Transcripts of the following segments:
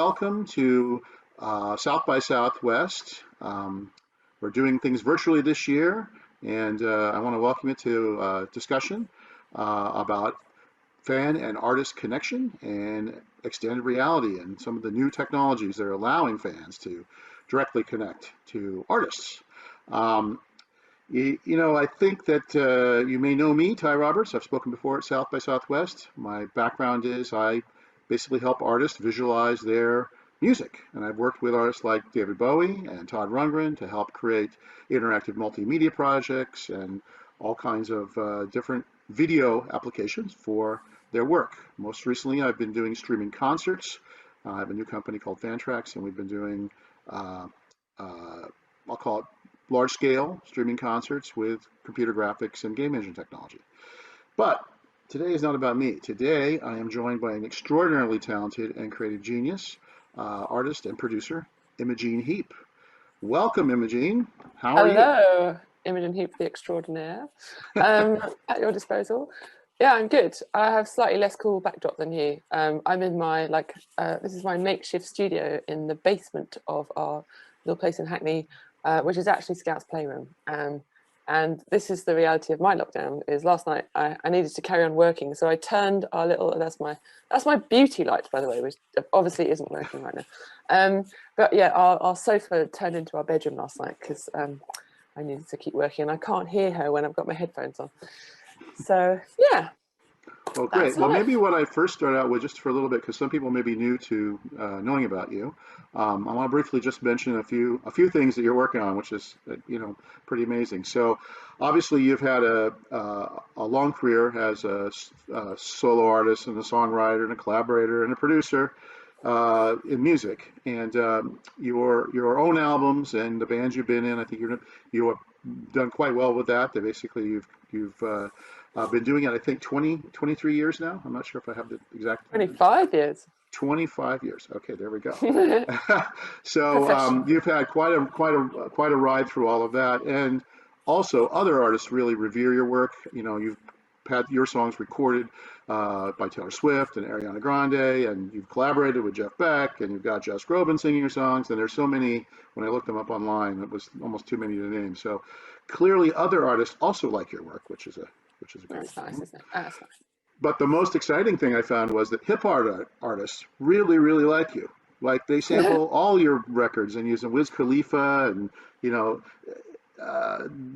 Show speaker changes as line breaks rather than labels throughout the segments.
welcome to South by Southwest. We're doing things virtually this year, and I want to welcome you to a discussion about fan and artist connection and extended reality and some of the new technologies that are allowing fans to directly connect to artists. I think that you may know me, Ty Roberts. I've spoken before at South by Southwest. My background is I basically help artists visualize their music. And I've worked with artists like David Bowie and Todd Rundgren to help create interactive multimedia projects and all kinds of different video applications for their work. Most recently, I've been doing streaming concerts. I have a new company called Fantrax, and we've been doing, I'll call it large-scale streaming concerts with computer graphics and game engine technology. But today is not about me. Today, I am joined by an extraordinarily talented and creative genius, artist and producer, Imogen Heap. Welcome, Imogen. How are you?
Hello, Imogen Heap, the extraordinaire, at your disposal. Yeah, I'm good. I have slightly less cool backdrop than you. I'm in my, this is my makeshift studio in the basement of our little place in Hackney, which is actually Scout's Playroom. And this is the reality of my lockdown, is last night I needed to carry on working. So I turned our little, that's my beauty light, by the way, which obviously isn't working right now. But yeah, our sofa turned into our bedroom last night because I needed to keep working and I can't hear her when I've got my headphones on. So yeah.
Well, great. Well, maybe what I first start out with, just for a little bit, because some people may be new to knowing about you, I want to briefly just mention a few things that you're working on, which is pretty amazing. So, obviously, you've had a long career as a solo artist and a songwriter and a collaborator and a producer in music, and your own albums and the bands you've been in. I think you have done quite well with that. That basically you've been doing it, I think, 23 years now. I'm not sure if I have the exact.
25 years.
25 years. Okay, there we go. So you've had quite a ride through all of that, and also other artists really revere your work. You've had your songs recorded by Taylor Swift and Ariana Grande, and you've collaborated with Jeff Beck, and you've got Josh Groban singing your songs. And there's so many. When I looked them up online, it was almost too many to name. So clearly, other artists also like your work, which is a great
That's
thing.
nice, isn't it? That's nice.
But the most exciting thing I found was that hip hop artists really, really like you. Like they sample all your records and use them. Wiz Khalifa and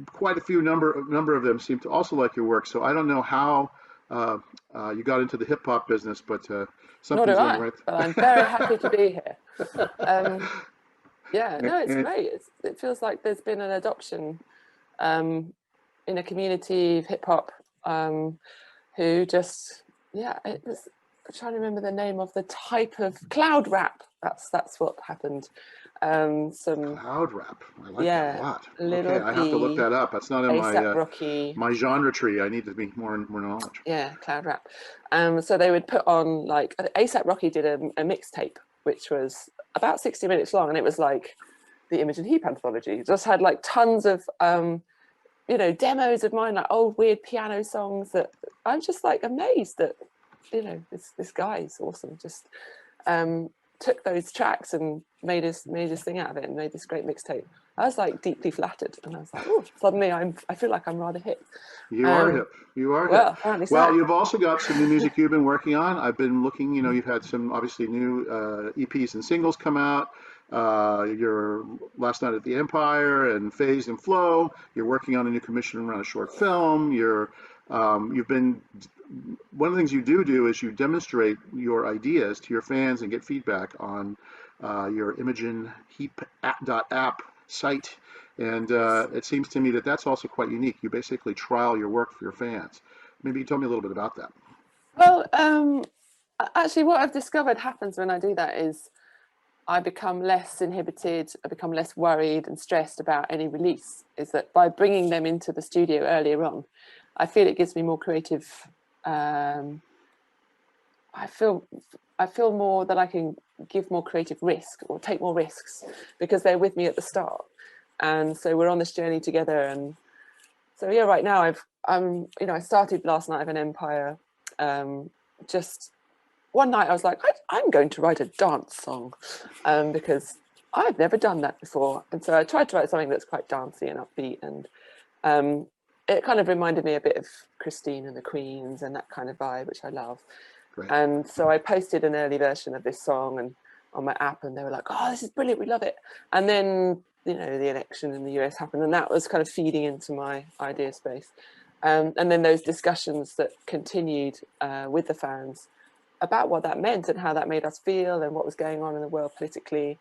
quite a few number of them seem to also like your work. So I don't know how you got into the hip hop business, but something's going right.
But I'm very happy to be here. Yeah, no, it's great. It feels like there's been an adoption in a community of hip hop who just, it was, I'm trying to remember the name of the type of cloud rap. That's what happened.
Cloud rap. I like that a lot. Okay, I have to look that up. That's not in my genre tree. I need to be more knowledge.
Yeah, cloud rap. So they would put on, like, A$AP Rocky did a mixtape which was about 60 minutes long, and it was like the Imogen Heap anthology. It just had like tons of demos of mine, like old weird piano songs that I'm just like amazed that this guy is awesome. Just took those tracks and made us thing out of it and made this great mixtape. I was like deeply flattered, and I was like, oh, suddenly I feel like I'm rather hip.
You are hip. You are
well,
hip.
Apparently
well,
so.
You've also got some new music you've been working on. I've been looking. You've had some obviously new EPs and singles come out. Your Last Night at the Empire and Phase and Flow. You're working on a new commission around a short film. You've been, one of the things you do is you demonstrate your ideas to your fans and get feedback on your Imogen Heap app site. And it seems to me that that's also quite unique. You basically trial your work for your fans. Maybe you tell me a little bit about that.
Well, actually what I've discovered happens when I do that is I become less inhibited, I become less worried and stressed about any release. Is that by bringing them into the studio earlier on, I feel it gives me more creative, I feel more that I can give more creative risk or take more risks because they're with me at the start. And so we're on this journey together. And so, yeah, right now I started Last Night of an Empire, just one night I was like, I'm going to write a dance song, because I've never done that before. And so I tried to write something that's quite dancey and upbeat, and it kind of reminded me a bit of Christine and the Queens and that kind of vibe, which I love.
Great.
And so I posted an early version of this song and on my app, and they were like, "Oh, this is brilliant, we love it." And then, you know, the election in the US happened, and that was kind of feeding into my idea space. And then those discussions that continued with the fans about what that meant and how that made us feel and what was going on in the world politically.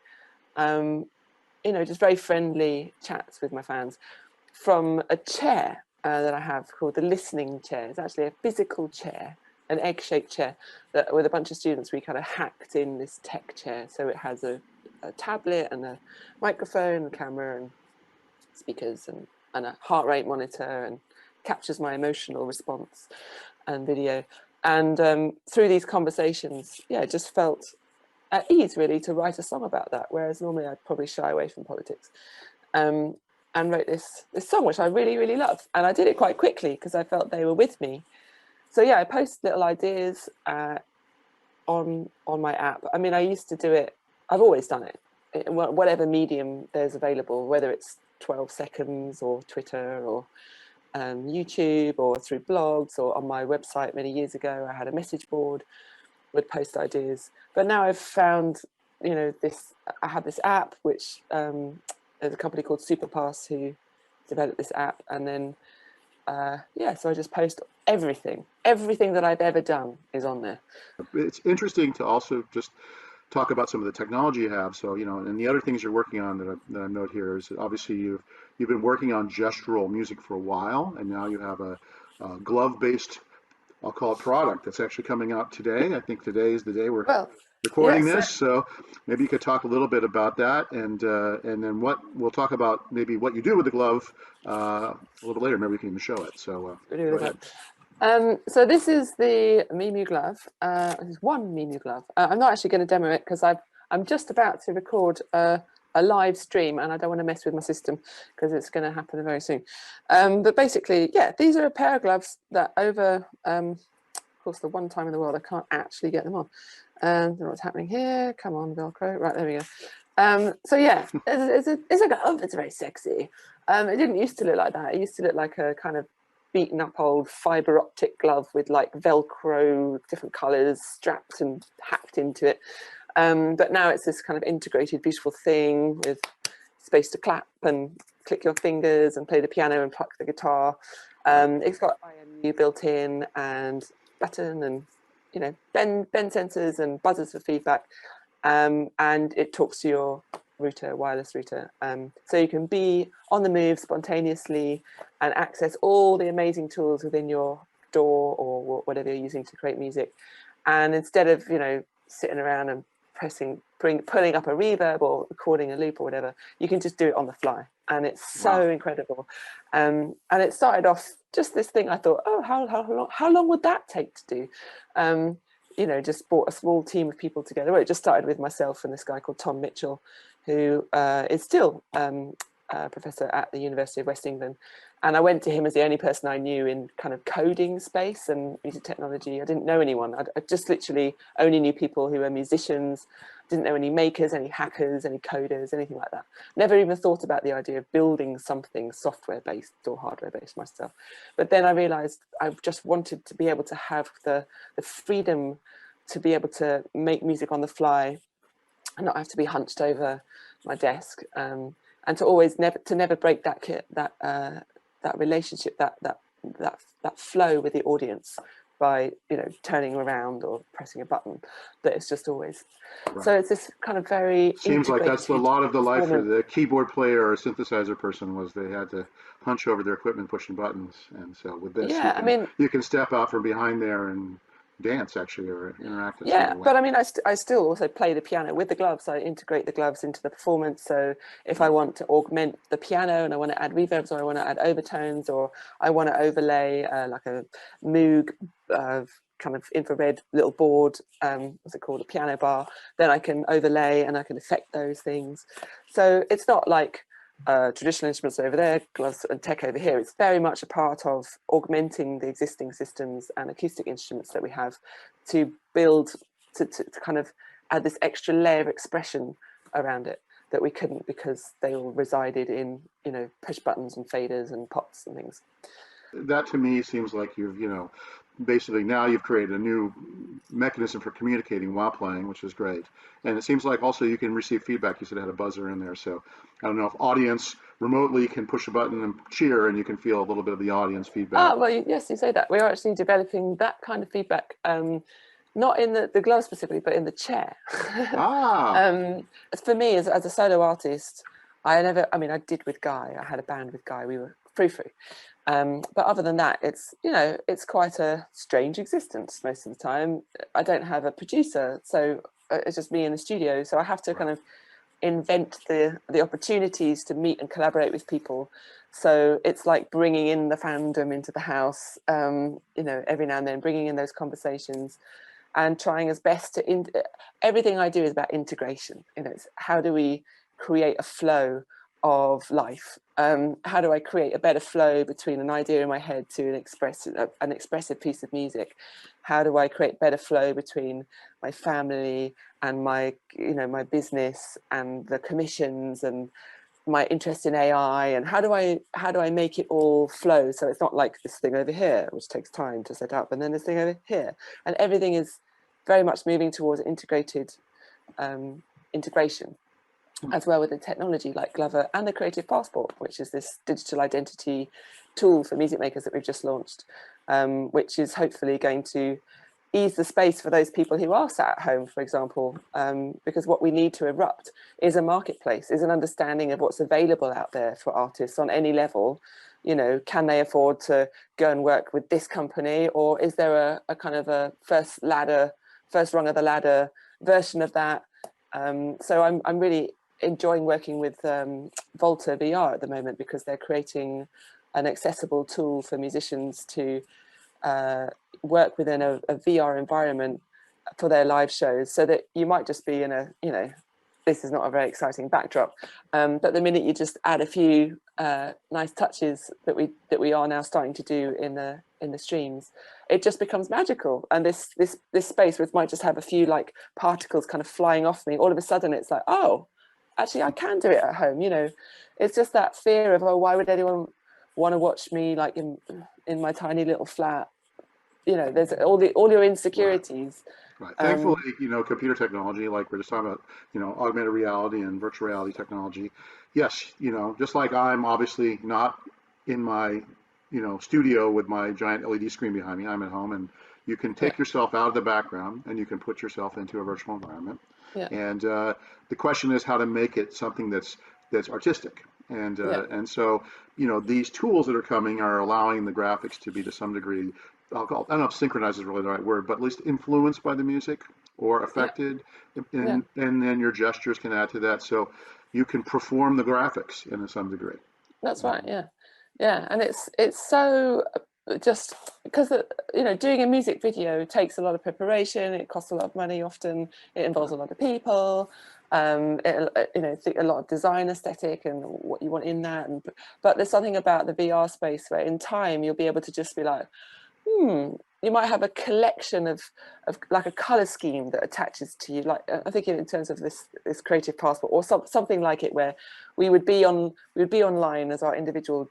You know, just very friendly chats with my fans from a chair that I have called the listening chair. It's actually a physical chair, an egg-shaped chair that with a bunch of students we kind of hacked in this tech chair. So it has a tablet and a microphone, and camera and speakers and a heart rate monitor, and captures my emotional response and video. And through these conversations, yeah, it just felt at ease really to write a song about that, whereas normally I'd probably shy away from politics. And wrote this song, which I really, really love. And I did it quite quickly because I felt they were with me. So yeah, I post little ideas on my app. I mean, I used to do it, I've always done it, in whatever medium there's available, whether it's 12 seconds or Twitter or YouTube or through blogs or on my website many years ago. I had a message board, would post ideas. But now I've found, you know, I have this app, which there's a company called Superpass who developed this app. And then, yeah, so I just post everything that I've ever done is on there.
It's interesting to also just talk about some of the technology you have. So, you know, and the other things you're working on that I note here is that obviously you've been working on gestural music for a while, and now you have a glove-based, I'll call it, product that's actually coming out today. I think today is the day we're recording this, so maybe you could talk a little bit about that, and then what we'll talk about, maybe what you do with the glove a little bit later. Maybe we can even show it. So go ahead.
So this is the Mimu glove. This is one Mimu glove. I'm not actually going to demo it because I'm just about to record a live stream, and I don't want to mess with my system because it's going to happen very soon. But basically, yeah, these are a pair of gloves that over, of course, the one time in the world I can't actually get them on. Don't know what's happening here. Come on, Velcro. Right, there we go. So yeah, it's a glove. It's very sexy. It didn't used to look like that. It used to look like a kind of beaten up old fiber optic glove with like Velcro, different colors, strapped and hacked into it. But now it's this kind of integrated, beautiful thing with space to clap and click your fingers and play the piano and pluck the guitar. It's got IMU built in and button and, you know, bend sensors and buzzers for feedback. And it talks to your router, wireless router. So you can be on the move spontaneously and access all the amazing tools within your DAW or whatever you're using to create music. And instead of, you know, sitting around and pulling up a reverb or recording a loop or whatever, you can just do it on the fly. And it's so incredible. And it started off just this thing. I thought, oh, how long would that take to do? You know, just brought a small team of people together. Well, it just started with myself and this guy called Tom Mitchell, who is still a professor at the University of West England. And I went to him as the only person I knew in kind of coding space and music technology. I didn't know anyone. I just literally only knew people who were musicians, didn't know any makers, any hackers, any coders, anything like that. Never even thought about the idea of building something software-based or hardware-based myself. But then I realized I just wanted to be able to have the freedom to be able to make music on the fly and not have to be hunched over my desk, and to always never break that relationship, that flow with the audience by, you know, turning around or pressing a button. That it's just always so it's this kind of very
seems like that's a lot of the life for the keyboard player or synthesizer person, was they had to hunch over their equipment pushing buttons. And so with this,
I mean,
you can step out from behind there and dance actually, or interact in
yeah,
some way.
but I mean, I still also play the piano with the gloves. I integrate the gloves into the performance. So if I want to augment the piano and I want to add reverbs, or I want to add overtones, or I want to overlay like a Moog kind of infrared little board, what's it called, a piano bar, then I can overlay and I can affect those things. So it's not like traditional instruments over there, gloves and tech over here. It's very much a part of augmenting the existing systems and acoustic instruments that we have to build to kind of add this extra layer of expression around it that we couldn't because they all resided in, you know, push buttons and faders and pots and things.
That to me seems like you've, basically now you've created a new mechanism for communicating while playing, which is great. And it seems like also you can receive feedback. You said it had a buzzer in there. So I don't know if audience remotely can push a button and cheer and you can feel a little bit of the audience feedback.
Ah, well, yes, you say that. We are actually developing that kind of feedback, not in the glove specifically, but in the chair.
Ah,
For me, as a solo artist, I mean, I did with Guy. I had a band with Guy. We were frou-frou. But other than that, it's, you know, it's quite a strange existence most of the time. I don't have a producer, so it's just me in the studio. So I have to kind of invent the opportunities to meet and collaborate with people. So it's like bringing in the fandom into the house, you know, every now and then, bringing in those conversations and trying as best to, everything I do is about integration. You know, it's how do we create a flow of life? How do I create a better flow between an idea in my head to an expressive piece of music? How do I create better flow between my family and my, you know, my business and the commissions and my interest in AI, and how do I make it all flow so it's not like this thing over here which takes time to set up and then this thing over here, and everything is very much moving towards integrated integration, as well with the technology like Glover and the Creative Passport, which is this digital identity tool for music makers that we've just launched, which is hopefully going to ease the space for those people who are sat at home, for example, because what we need to erupt is a marketplace, is an understanding of what's available out there for artists on any level. You know, can they afford to go and work with this company, or is there a kind of a first rung of the ladder version of that? So I'm really enjoying working with Volta VR at the moment, because they're creating an accessible tool for musicians to work within a VR environment for their live shows, so that you might just be in a, you know, this is not a very exciting backdrop, but the minute you just add a few nice touches that we are now starting to do in the streams, it just becomes magical. And this space, which might just have a few like particles kind of flying off me, all of a sudden it's like, oh, actually I can do it at home. You know, it's just that fear of, oh, why would anyone want to watch me like in my tiny little flat? You know, there's all your insecurities.
right. Thankfully, computer technology, like we're just talking about, augmented reality and virtual reality technology. Yes, just like I'm obviously not in my, studio with my giant LED screen behind me. I'm at home, and you can take yourself out of the background and you can put yourself into a virtual environment.
Yeah.
And the question is how to make it something that's artistic. And so, these tools that are coming are allowing the graphics to be to some degree, I don't know if synchronized is really the right word, but at least influenced by the music or affected. And then your gestures can add to that. So you can perform the graphics in some degree.
That's right. Yeah. And it's so, just because doing a music video takes a lot of preparation. It costs a lot of money. Often it involves a lot of people. A lot of design aesthetic and what you want in that. But there's something about the VR space where in time you'll be able to just be like, you might have a collection of like a color scheme that attaches to you. Like I think in terms of this Creative Passport or something like it, where we would be online as our individual,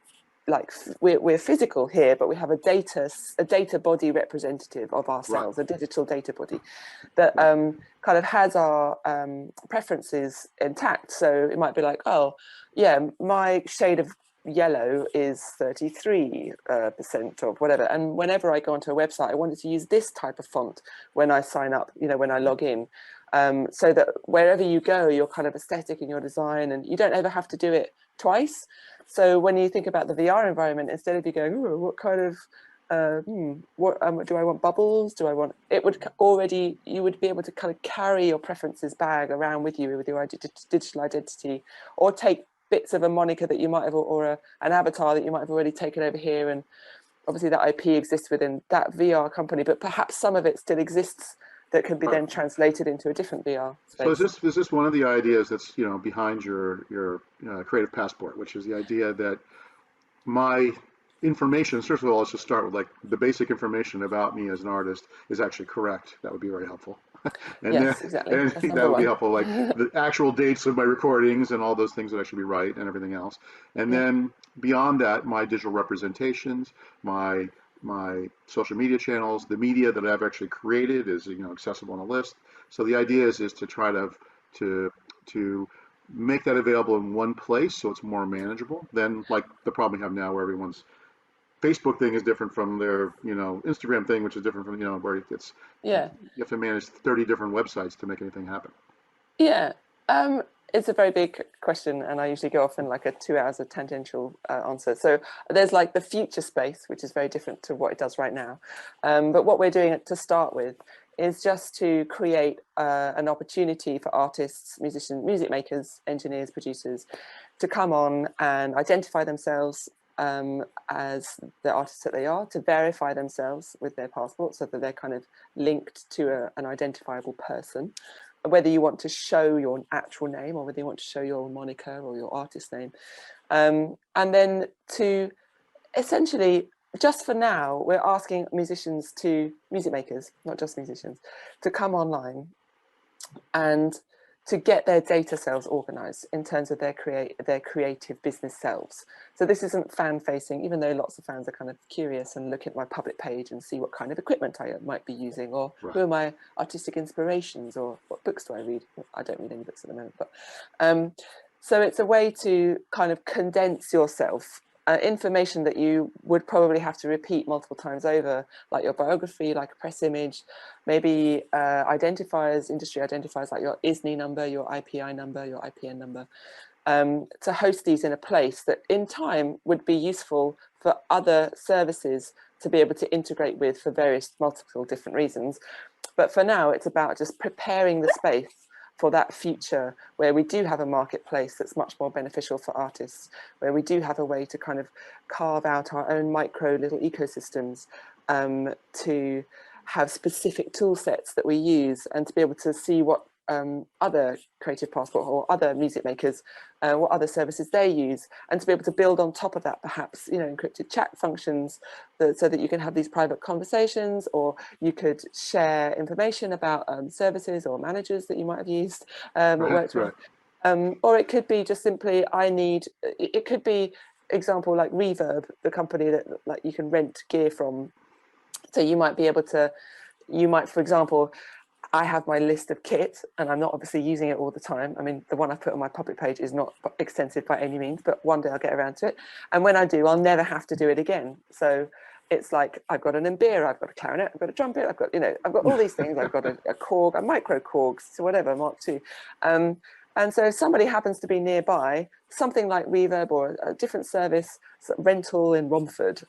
like we're physical here, but we have a data body representative of ourselves, a digital data body that kind of has our preferences intact. So it might be like, oh yeah, my shade of yellow is 33% of whatever, and whenever I go onto a website I wanted to use this type of font when I sign up, when I log in, so that wherever you go your kind of aesthetic and your design, and you don't ever have to do it twice. So when you think about the VR environment, instead of you going, oh, what kind of do I want bubbles, you would be able to kind of carry your preferences bag around with you with your digital identity, or take bits of a moniker that you might have, or an avatar that you might have already taken over here, and obviously that IP exists within that VR company, but perhaps some of it still exists that can be then translated into a different VR space.
So is this one of the ideas that's behind your Creative Passport, which is the idea that my information, first of all, let's just start with like the basic information about me as an artist is actually correct. That would be very helpful. And then
Yes, exactly.
and
That's
that
number
would be
one.
helpful, like the actual dates of my recordings and all those things that I should be right and everything else. And
Yeah.
then beyond that, my digital representations, my my social media channels, the media that I've actually created is accessible on a list. So the idea is to try to to make that available in one place so it's more manageable than like the problem we have now where everyone's Facebook thing is different from their, Instagram thing, which is different from, where it's,
Yeah.
you have to manage 30 different websites to make anything happen.
Yeah. It's a very big question, and I usually go off in like a 2 hours of tangential answer. So there's like the future space, which is very different to what it does right now. But what we're doing to start with is just to create an opportunity for artists, musicians, music makers, engineers, producers to come on and identify themselves as the artists that they are, to verify themselves with their passport so that they're kind of linked to an identifiable person, whether you want to show your actual name or whether you want to show your moniker or your artist name. And then to essentially, just for now, we're asking musicians music makers, not just musicians, to come online and to get their data selves organized in terms of their creative business selves. So this isn't fan facing, even though lots of fans are kind of curious and look at my public page and see what kind of equipment I might be using, or who are my artistic inspirations, or what books do I read. I don't read any books at the moment, but so it's a way to kind of condense yourself, information that you would probably have to repeat multiple times over, like your biography, like a press image, maybe identifiers, industry identifiers like your ISNI number, your IPI number, your IPN number, to host these in a place that in time would be useful for other services to be able to integrate with for various multiple different reasons. But for now, it's about just preparing the space for that future where we do have a marketplace that's much more beneficial for artists, where we do have a way to kind of carve out our own micro little ecosystems, to have specific tool sets that we use, and to be able to see what other creative passport or other music makers, what other services they use, and to be able to build on top of that, perhaps encrypted chat functions, so that you can have these private conversations, or you could share information about services or managers that you might have used, worked with. Or it could be just simply, it could be example like Reverb, the company that like you can rent gear from. So you might be able to, for example, I have my list of kit, and I'm not obviously using it all the time. I mean, the one I put on my public page is not extensive by any means, but one day I'll get around to it. And when I do, I'll never have to do it again. So it's like, I've got an mbira, I've got a clarinet, I've got a trumpet, I've got all these things. I've got a Korg, a micro Korg, so whatever, Mark II. And so if somebody happens to be nearby, something like Reverb or a different service, rental in Romford,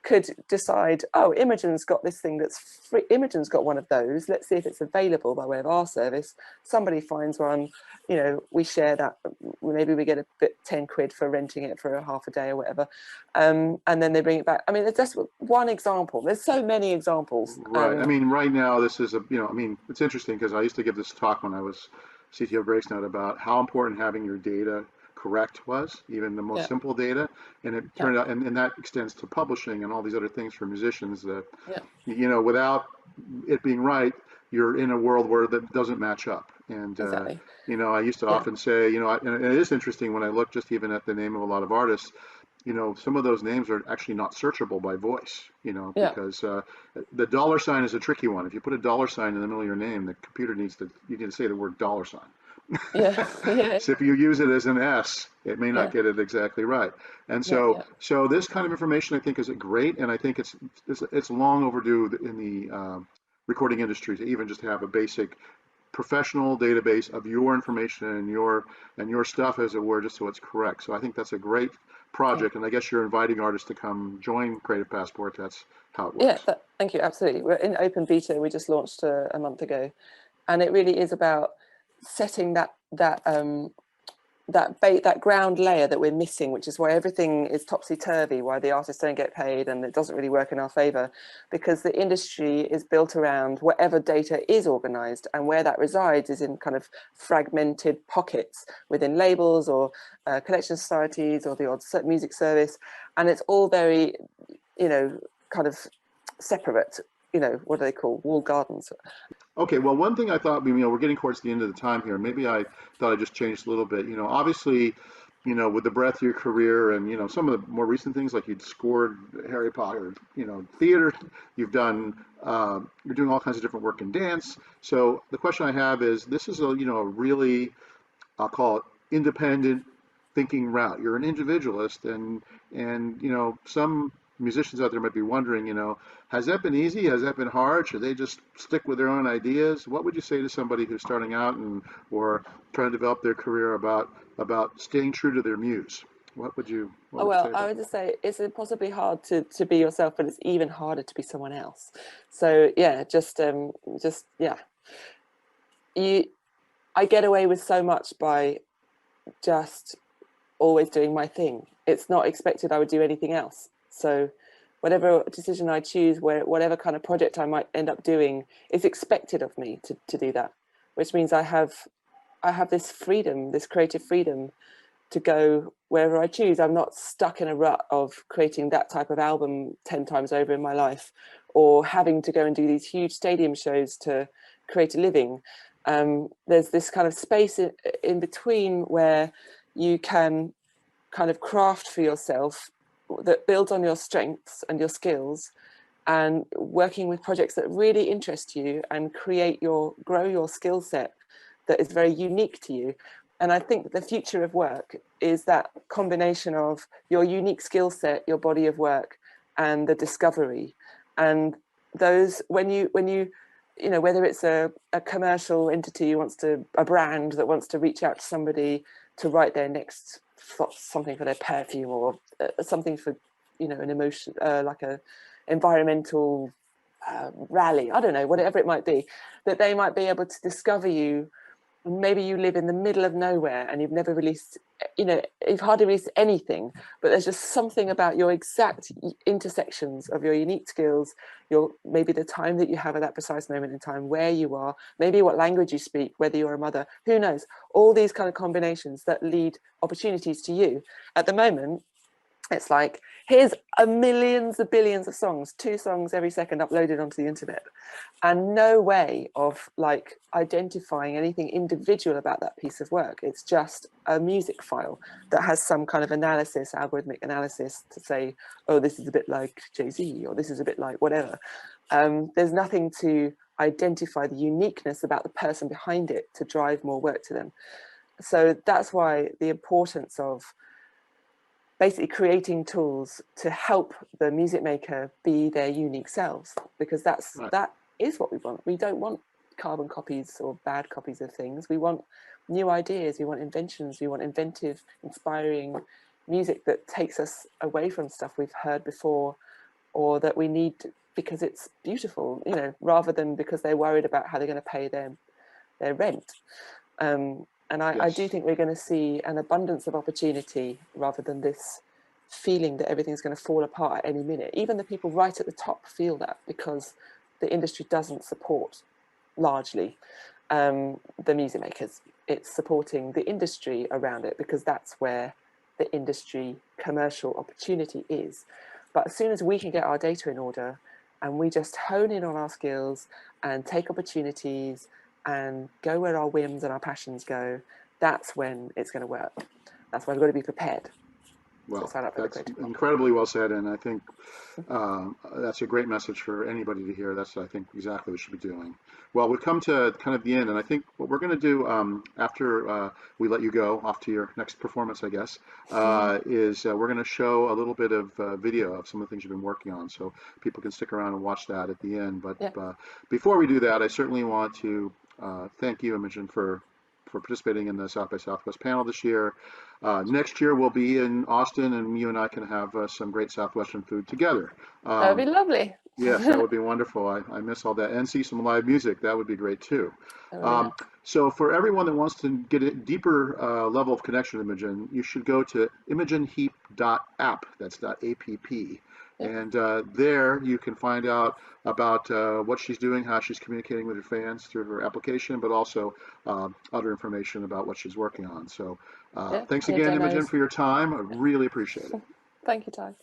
could decide, oh, Imogen's got this thing that's free. Imogen's got one of those. Let's see if it's available by way of our service. Somebody finds one, we share that. Maybe we get a bit 10 quid for renting it for a half a day or whatever. And then they bring it back. I mean, it's just one example. There's so many examples.
Right. I mean, right now, this is it's interesting because I used to give this talk when I was CTO of Gracenote about how important having your data correct was, even the most simple data. And it turned out, and that extends to publishing and all these other things for musicians that, without it being right, you're in a world where that doesn't match up. And,
Exactly.
I used to often say, and it is interesting when I look just even at the name of a lot of artists, some of those names are actually not searchable by voice, because the dollar sign is a tricky one. If you put a dollar sign in the middle of your name, the computer you need to say the word dollar sign.
Yeah. Yeah.
So if you use it as an S, it may not get it exactly right. And so this kind of information I think is great, and I think it's long overdue in the recording industry to even just have a basic professional database of your information and your stuff, as it were, just so it's correct. So I think that's a great project, and I guess you're inviting artists to come join Creative Passport. That's how it works.
Yeah, thank you. Absolutely. We're in open beta. We just launched a month ago, and it really is about setting that ground layer that we're missing, which is why everything is topsy-turvy, why the artists don't get paid, and it doesn't really work in our favor, because the industry is built around whatever data is organized, and where that resides is in kind of fragmented pockets within labels or collection societies or the odd music service, and it's all very kind of separate, what do they call walled gardens.
Okay, well, one thing I thought, we're getting towards the end of the time here. Maybe I thought I just changed a little bit. Obviously, with the breadth of your career and, some of the more recent things, like you'd scored Harry Potter, theater, you've done, you're doing all kinds of different work in dance. So the question I have is, this is a really, I'll call it independent thinking route. You're an individualist, and some musicians out there might be wondering, has that been easy? Has that been hard? Should they just stick with their own ideas? What would you say to somebody who's starting out and or trying to develop their career about staying true to their muse? What
Oh,
would you
well,
say
I
about
would
that?
just say it's impossibly hard to be yourself, but it's even harder to be someone else. So yeah, just yeah, you. I get away with so much by just always doing my thing. It's not expected I would do anything else. So whatever decision I choose, whatever kind of project I might end up doing, is expected of me to do that, which means I have this freedom, this creative freedom to go wherever I choose. I'm not stuck in a rut of creating that type of album 10 times over in my life, or having to go and do these huge stadium shows to create a living. There's this kind of space in between where you can kind of craft for yourself that builds on your strengths and your skills, and working with projects that really interest you and grow your skill set that is very unique to you. And I think the future of work is that combination of your unique skill set, your body of work, and the discovery. And those, whether it's a commercial entity who wants to, a brand that wants to reach out to somebody to write their next something for their perfume, or something for, an emotion, like a environmental rally, I don't know, whatever it might be, that they might be able to discover you. Maybe you live in the middle of nowhere and you've never released, you've hardly released anything, but there's just something about your exact intersections of your unique skills, your maybe the time that you have at that precise moment in time, where you are, maybe what language you speak, whether you're a mother, who knows, all these kind of combinations that lead opportunities to you. At the moment, it's like, here's a millions of billions of songs, 2 songs every second uploaded onto the internet, and no way of like identifying anything individual about that piece of work. It's just a music file that has some kind of analysis, algorithmic analysis, to say, oh, this is a bit like Jay-Z, or this is a bit like whatever. There's nothing to identify the uniqueness about the person behind it to drive more work to them. So that's why the importance of basically creating tools to help the music maker be their unique selves, because that is what we want. We don't want carbon copies or bad copies of things. We want new ideas, we want inventions, we want inventive, inspiring music that takes us away from stuff we've heard before, or that we need because it's beautiful, rather than because they're worried about how they're going to pay their rent. And I do
Yes.
think we're going to see an abundance of opportunity, rather than this feeling that everything's going to fall apart at any minute. Even the people right at the top feel that, because the industry doesn't support largely the music makers. It's supporting the industry around it, because that's where the industry commercial opportunity is. But as soon as we can get our data in order, and we just hone in on our skills and take opportunities and go where our whims and our passions go, that's when it's going to work. That's why we've got to be prepared to
Well,
sign up for the
that's
creative market.
incredibly well said, and I think that's a great message for anybody to hear. That's, I think, exactly what we should be doing. Well, we've come to kind of the end, and I think what we're going to do after we let you go off to your next performance, I guess, is we're going to show a little bit of video of some of the things you've been working on, so people can stick around and watch that at the end. But
Yeah.
before we do that, I certainly want to thank you, Imogen, for participating in the South by Southwest panel this year. Next year we'll be in Austin, and you and I can have some great Southwestern food together.
That would be lovely.
Yes, that would be wonderful. I miss all that, and see some live music. That would be great too.
That would be
Um,
nice.
so for everyone that wants to get a deeper level of connection with Imogen, you should go to imogenheap.app. That's .app.
Yeah.
And there you can find out about what she's doing, how she's communicating with her fans through her application, but also other information about what she's working on. So
Yeah.
thanks
Yeah.
again, Imogen,
Demos.
for your time. I really appreciate it.
Thank you, Ty.